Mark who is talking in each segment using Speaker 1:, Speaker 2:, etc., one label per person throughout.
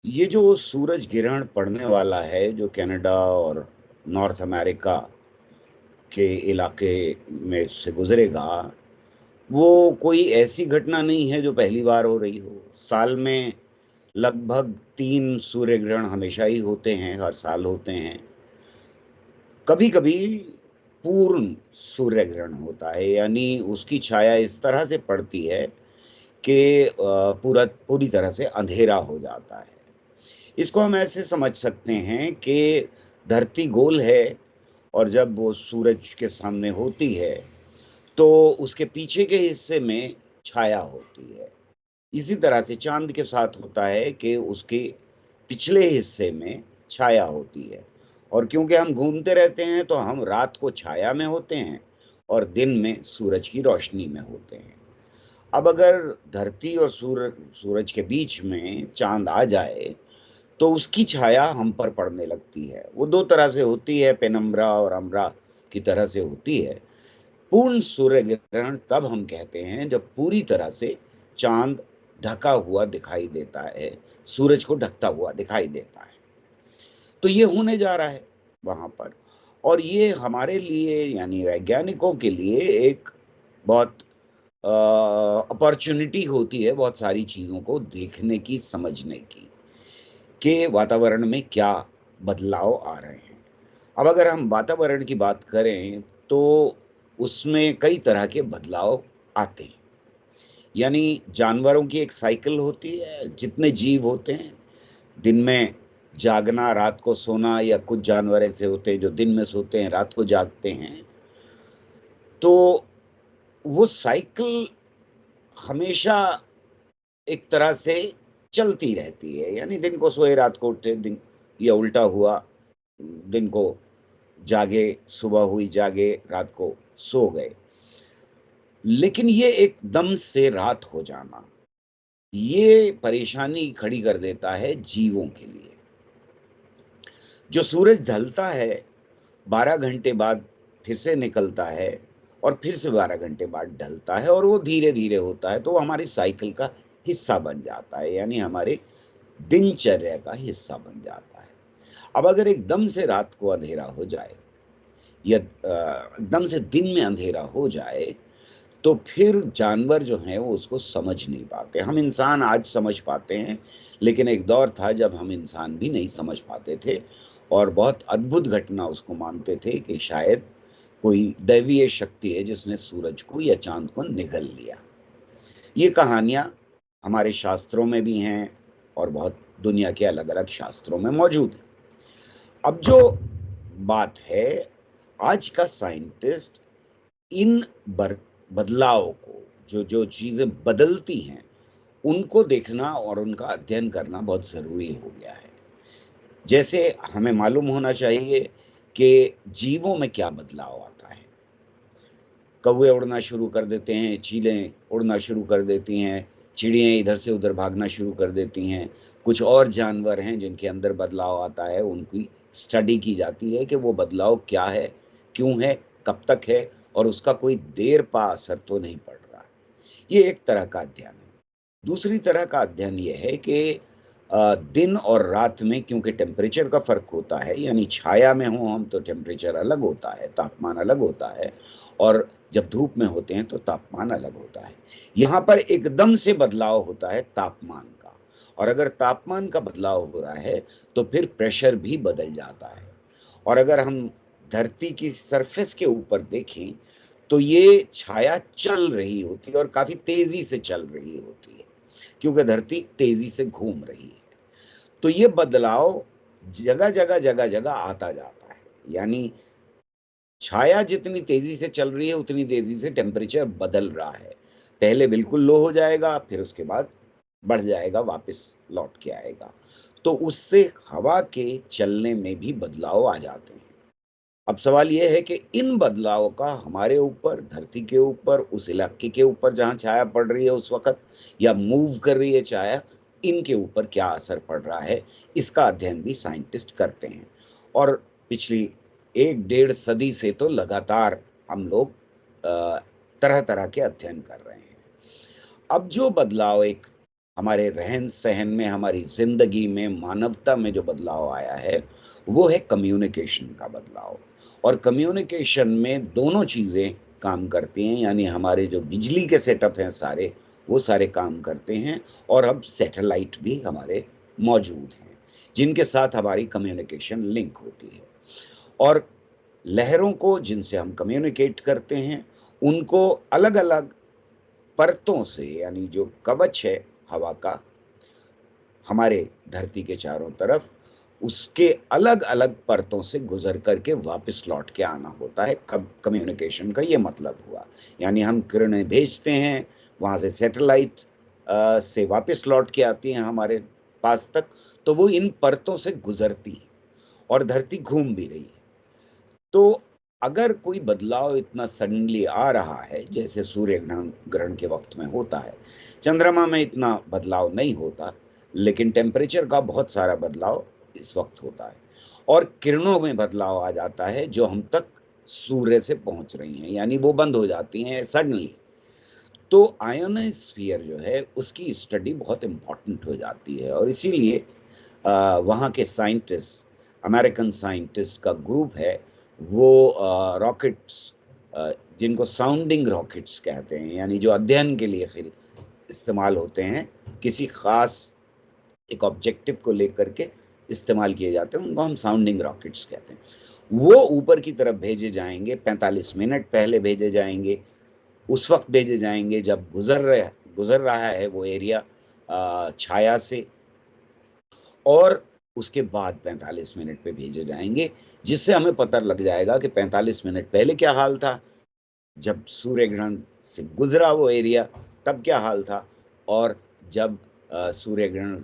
Speaker 1: ये जो सूरज ग्रहण पड़ने वाला है, जो कनाडा और नॉर्थ अमेरिका के इलाके में से गुजरेगा, वो कोई ऐसी घटना नहीं है जो पहली बार हो रही हो। साल में लगभग 3 सूर्य ग्रहण हमेशा ही होते हैं, हर साल होते हैं। कभी-कभी पूर्ण सूर्य ग्रहण होता है, यानी उसकी छाया इस तरह से पड़ती है कि पूरी तरह से अंधेरा हो जाता है। इसको हम ऐसे समझ सकते हैं कि धरती गोल है और जब वो सूरज के सामने होती है, तो उसके पीछे के हिस्से में छाया होती है। इसी तरह से चाँद के साथ होता है कि उसके पिछले हिस्से में छाया होती है। और क्योंकि हम घूमते रहते हैं, तो हम रात को छाया में होते हैं और दिन में सूरज की रोशनी में होते हैं। अब अगर धरती और सूरज के बीच में चाँद आ जाए, तो उसकी छाया हम पर पड़ने लगती है। वो 2 तरह से होती है, पेनम्बरा और अम्ब्रा की तरह से होती है। पूर्ण सूर्य ग्रहण तब हम कहते हैं जब पूरी तरह से चाँद ढका हुआ दिखाई देता है, सूरज को ढकता हुआ दिखाई देता है। तो ये होने जा रहा है वहाँ पर, और ये हमारे लिए यानी वैज्ञानिकों के लिए एक बहुत अपॉर्च्युनिटी होती है बहुत सारी चीज़ों को देखने की, समझने की, कि वातावरण में क्या बदलाव आ रहे हैं। अब अगर हम वातावरण की बात करें, तो उसमें कई तरह के बदलाव आते हैं। यानी जानवरों की एक साइकिल होती है, जितने जीव होते हैं, दिन में जागना, रात को सोना, या कुछ जानवर ऐसे होते हैं जो दिन में सोते हैं, रात को जागते हैं। तो वो साइकिल हमेशा एक तरह से चलती रहती है, यानी दिन को सोए, रात को उठे, दिन या उल्टा हुआ, दिन को जागे, सुबह हुई जागे, रात को सो गए। लेकिन ये एकदम से रात हो जाना, ये परेशानी खड़ी कर देता है जीवों के लिए। जो सूरज ढलता है, 12 घंटे बाद फिर से निकलता है और फिर से 12 घंटे बाद ढलता है, और वो धीरे-धीरे होता है, तो वो हमारी साइकिल का हिस्सा बन जाता है, यानी हमारे दिनचर्या का हिस्सा बन जाता है। अब अगर एकदम से रात को अंधेरा हो जाए, या एकदम से दिन में अंधेरा हो जाए, तो फिर जानवर जो हैं वो उसको समझ नहीं पाते। हम इंसान आज समझ पाते हैं, लेकिन एक दौर था जब हम इंसान भी नहीं समझ पाते थे, और बहुत अद्भुत घटना उसको मानते थे कि शायद कोई दैवीय शक्ति है जिसने सूरज को या चाँद को निगल लिया। ये कहानियाँ हमारे शास्त्रों में भी हैं और बहुत दुनिया के अलग-अलग शास्त्रों में मौजूद हैं। अब जो बात है, आज का साइंटिस्ट इन बर बदलाव को, जो चीज़ें बदलती हैं, उनको देखना और उनका अध्ययन करना बहुत ज़रूरी हो गया है। जैसे हमें मालूम होना चाहिए कि जीवों में क्या बदलाव आता है। कौवे उड़ना शुरू कर देते हैं, चीलें उड़ना शुरू कर देती हैं, चिड़ियाँ इधर से उधर भागना शुरू कर देती हैं। कुछ और जानवर हैं जिनके अंदर बदलाव आता है, उनकी स्टडी की जाती है कि वो बदलाव क्या है, क्यों है, कब तक है, और उसका कोई देर पा असर तो नहीं पड़ रहा। ये एक तरह का अध्ययन है। दूसरी तरह का अध्ययन ये है कि दिन और रात में क्योंकि टेम्परेचर का फ़र्क होता है, यानी छाया में हों हम तो टेम्परेचर अलग होता है, तापमान अलग होता है, और जब धूप में होते हैं तो तापमान अलग होता है। यहाँ पर एकदम से बदलाव होता है तापमान का, और अगर तापमान का बदलाव हो रहा है, तो फिर प्रेशर भी बदल जाता है। और अगर हम धरती की सरफेस के ऊपर देखें, तो ये छाया चल रही होती है और काफ़ी तेज़ी से चल रही होती है, क्योंकि धरती तेज़ी से घूम रही है। तो ये बदलाव जगह-जगह, जगह-जगह आता जाता है। यानी छाया जितनी तेज़ी से चल रही है, उतनी तेज़ी से टेम्परेचर बदल रहा है। पहले बिल्कुल लो हो जाएगा, फिर उसके बाद बढ़ जाएगा, वापस लौट के आएगा। तो उससे हवा के चलने में भी बदलाव आ जाते हैं। अब सवाल ये है कि इन बदलावों का हमारे ऊपर, धरती के ऊपर, उस इलाके के ऊपर जहाँ छाया पड़ रही है उस वक़्त, या मूव कर रही है छाया, इनके ऊपर क्या असर पड़ रहा है, इसका अध्ययन भी साइंटिस्ट करते हैं। और पिछली 1 डेढ़ सदी से तो लगातार हम लोग तरह-तरह के अध्ययन कर रहे हैं। अब जो बदलाव एक हमारे रहन-सहन में, हमारी ज़िंदगी में, मानवता में जो बदलाव आया है, वो है कम्युनिकेशन का बदलाव। और कम्युनिकेशन में दोनों चीज़ें काम करती हैं, यानी हमारे जो बिजली के सेटअप हैं सारे, वो सारे काम करते हैं और अब सैटेलाइट भी हमारे मौजूद हैं, जिनके साथ हमारी कम्युनिकेशन लिंक होती है। और लहरों को जिनसे हम कम्युनिकेट करते हैं, उनको अलग-अलग परतों से, यानी जो कवच है हवा का हमारे धरती के चारों तरफ, उसके अलग-अलग परतों से गुज़र करके वापस लौट के आना होता है। कम्युनिकेशन का ये मतलब हुआ। यानी हम किरणें भेजते हैं, वहाँ से सैटेलाइट से वापस लौट के आती हैं हमारे पास तक, तो वो इन परतों से गुज़रती हैं और धरती घूम भी रही है। तो अगर कोई बदलाव इतना सडनली आ रहा है, जैसे सूर्य ग्रहण ग्रहण के वक़्त में होता है, चंद्रमा में इतना बदलाव नहीं होता, लेकिन टेम्परेचर का बहुत सारा बदलाव इस वक़्त होता है और किरणों में बदलाव आ जाता है, जो हम तक सूर्य से पहुँच रही हैं, यानी वो बंद हो जाती हैं सडनली। तो आयोनोस्फीयर जो है, उसकी स्टडी बहुत इम्पोर्टेंट हो जाती है और इसीलिए वहाँ के साइंटिस्ट, अमेरिकन साइंटिस्ट का ग्रुप है, वो रॉकेट्स जिनको साउंडिंग रॉकेट्स कहते हैं, यानी जो अध्ययन के लिए फिर इस्तेमाल होते हैं, किसी ख़ास एक ऑब्जेक्टिव को लेकर के इस्तेमाल किए जाते हैं, उनको हम साउंडिंग रॉकेट्स कहते हैं। वो ऊपर की तरफ भेजे जाएँगे, 45 मिनट पहले भेजे जाएँगे, उस वक़्त भेजे जाएँगे जब गुज़र रहा है वो एरिया छाया से और उसके बाद 45 मिनट पे भेजे जाएँगे, जिससे हमें पता लग जाएगा कि 45 मिनट पहले क्या हाल था, जब सूर्य ग्रहण से गुज़रा वो एरिया तब क्या हाल था और जब सूर्य ग्रहण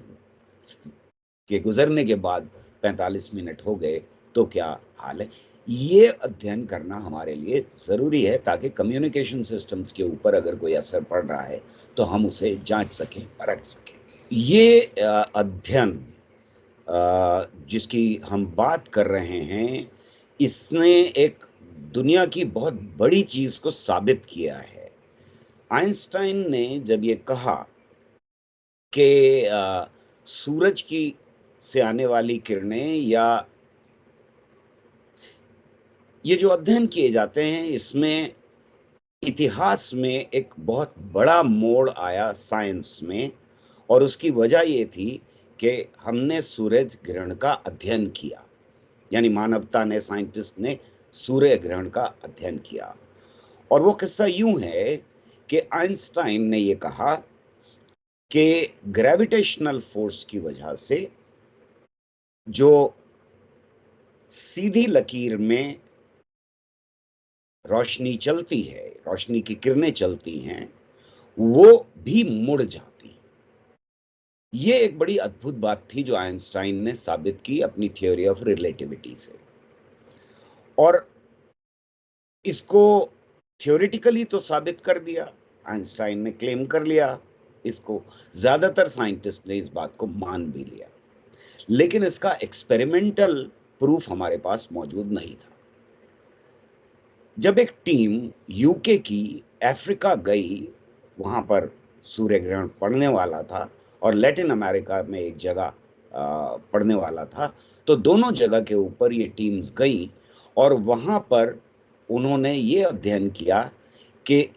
Speaker 1: के गुज़रने के बाद 45 मिनट हो गए, तो क्या हाल है? ये अध्ययन करना हमारे लिए ज़रूरी है ताकि कम्युनिकेशन सिस्टम्स के ऊपर अगर कोई असर पड़ रहा है, तो हम उसे जाँच सकें, परख सकें। ये अध्ययन जिसकी हम बात कर रहे हैं, इसने एक दुनिया की बहुत बड़ी चीज़ को साबित किया है। आइंस्टाइन ने जब ये कहा कि सूरज की से आने वाली किरणें या ये जो अध्ययन किए जाते हैं, इसमें इतिहास में एक बहुत बड़ा मोड़ आया साइंस में और उसकी वजह ये थी कि हमने सूरज ग्रहण का अध्ययन किया। यानी मानवता ने, साइंटिस्ट ने सूर्य ग्रहण का अध्ययन किया और वो किस्सा यूं है कि आइंस्टाइन ने ये कहा कि ग्रेविटेशनल फोर्स की वजह से जो सीधी लकीर में रोशनी चलती है, रोशनी की किरणें चलती हैं, वो भी मुड़ जाती हैं। ये एक बड़ी अद्भुत बात थी जो आइंस्टाइन ने साबित की अपनी थ्योरी ऑफ रिलेटिविटी से और इसको थ्योरेटिकली तो साबित कर दिया, आइंस्टाइन ने क्लेम कर लिया इसको, ज़्यादातर साइंटिस्ट ने इस बात को मान भी लिया। लेकिन इसका एक्सपेरिमेंटल प्रूफ हमारे पास मौजूद नहीं था। जब एक टीम यूके की अफ्रीका गई, वहाँ पर सूर्य ग्रहण पड़ने वाला था और लैटिन अमेरिका में एक जगह पड़ने वाला था, तो दोनों जगह के ऊपर ये टीम्स गईं और वहाँ पर उन्होंने ये अध्ययन किया कि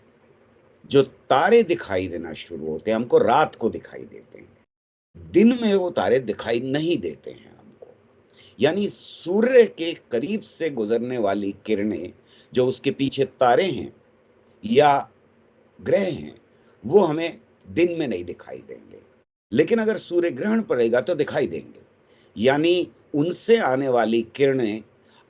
Speaker 1: जो तारे दिखाई देना शुरू होते हैं, हमको रात को दिखाई देते हैं। दिन में वो तारे दिखाई नहीं देते हैं हमको। यानी सूर्य के करीब से गुज़रने वाली किरणें, जो उसके पीछे तारे हैं या ग्रह हैं, वो हमें दिन में नहीं दिखाई देंगे। लेकिन अगर सूर्य ग्रहण पड़ेगा तो दिखाई देंगे। यानी उनसे आने वाली किरणें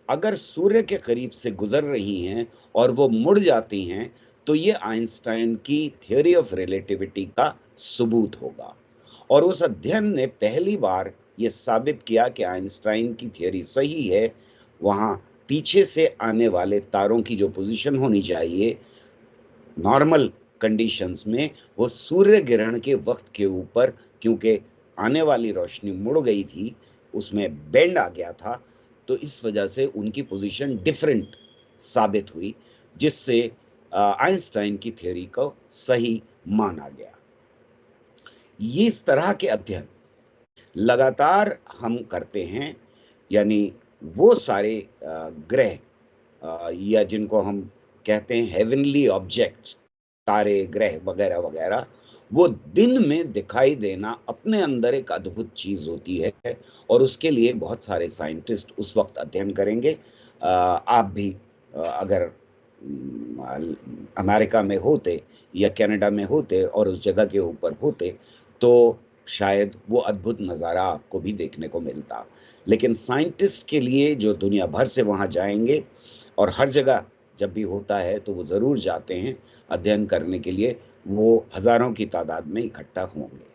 Speaker 1: अगर सूर्य के करीब से गुज़र रही हैं और वो मुड़ जाती हैं, तो ये आइंस्टाइन की थ्योरी ऑफ रिलेटिविटी का सबूत होगा। और उस अध्ययन ने पहली बार ये साबित किया कि आइंस्टाइन की थ्योरी सही है। वहाँ पीछे से आने वाले तारों की जो पोज़ीशन होनी चाहिए, नॉर्मल कंडीशंस में, वो सूर्य ग्रहण के वक़्त के ऊपर क्योंकि आने वाली रोशनी मुड़ गई थी, उसमें बेंड आ गया था, तो इस वजह से उनकी पोज़ीशन डिफरेंट साबित हुई, जिससे आइंस्टाइन की थ्योरी को सही माना गया। ये इस तरह के अध्ययन लगातार हम करते हैं, यानी वो सारे ग्रह या जिनको हम कहते हैं हेवनली ऑब्जेक्ट्स, तारे, ग्रह वगैरह वगैरह, वो दिन में दिखाई देना अपने अंदर एक अद्भुत चीज होती है और उसके लिए बहुत सारे साइंटिस्ट उस वक्त अध्ययन करेंगे। आप भी अगर अमेरिका में होते या कनाडा में होते और उस जगह के ऊपर होते, तो शायद वो अद्भुत नज़ारा आपको भी देखने को मिलता। लेकिन साइंटिस्ट के लिए जो दुनिया भर से वहाँ जाएँगे और हर जगह जब भी होता है तो वो ज़रूर जाते हैं अध्ययन करने के लिए, वो हज़ारों की तादाद में इकट्ठा होंगे।